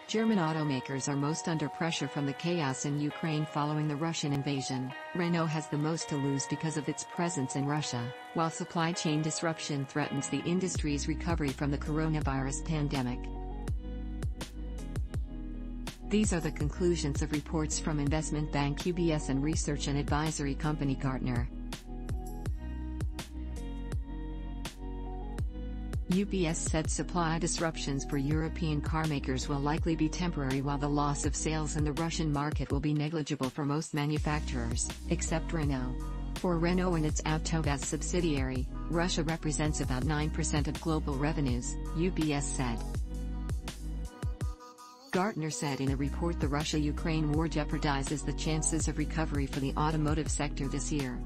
German automakers are most under pressure from the chaos in Ukraine following the Russian invasion. Renault has the most to lose because of its presence in Russia, while supply chain disruption threatens the industry's recovery from the coronavirus pandemic. These are the conclusions of reports from investment bank UBS and research and advisory company Gartner. UBS said supply disruptions for European carmakers will likely be temporary, while the loss of sales in the Russian market will be negligible for most manufacturers, except Renault. For Renault and its Avtovaz subsidiary, Russia represents about 9% of global revenues, UBS said. Gartner said in a report the Russia-Ukraine war jeopardizes the chances of recovery for the automotive sector this year.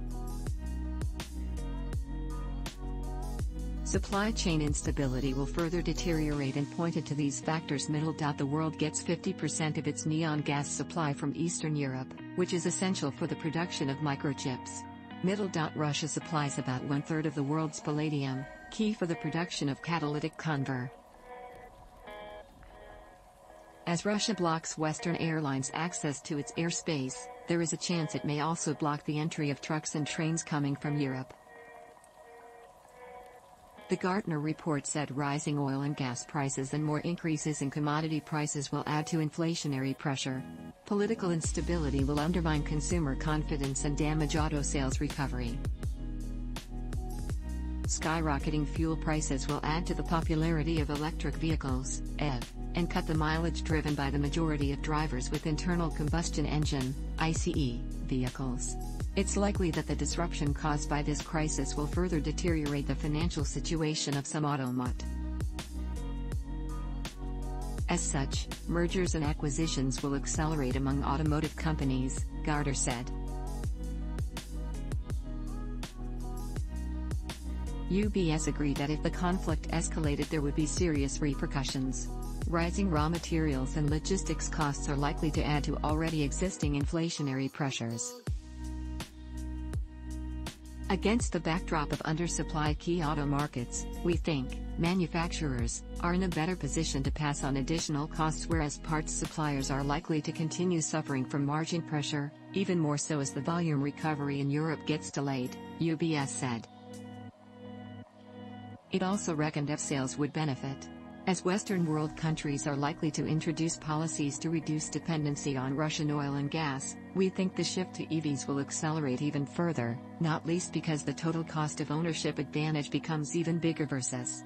Supply chain instability will further deteriorate, and pointed to these factors. The world gets 50% of its neon gas supply from Eastern Europe, which is essential for the production of microchips. Russia supplies about 1/3 of the world's palladium, key for the production of catalytic converter. As Russia blocks Western airlines' access to its airspace, there is a chance it may also block the entry of trucks and trains coming from Europe. The Gartner report said rising oil and gas prices and more increases in commodity prices will add to inflationary pressure. Political instability will undermine consumer confidence and damage auto sales recovery. Skyrocketing fuel prices will add to the popularity of electric vehicles, EV, and cut the mileage driven by the majority of drivers with internal combustion engine, ICE, vehicles. It's likely that the disruption caused by this crisis will further deteriorate the financial situation of some automotive. As such, mergers and acquisitions will accelerate among automotive companies, Garter said. UBS agreed that if the conflict escalated there would be serious repercussions. Rising raw materials and logistics costs are likely to add to already existing inflationary pressures. Against the backdrop of undersupplied key auto markets, we think manufacturers are in a better position to pass on additional costs, whereas parts suppliers are likely to continue suffering from margin pressure, even more so as the volume recovery in Europe gets delayed, UBS said. It also reckoned EV sales would benefit. As Western world countries are likely to introduce policies to reduce dependency on Russian oil and gas, we think the shift to EVs will accelerate even further, not least because the total cost of ownership advantage becomes even bigger versus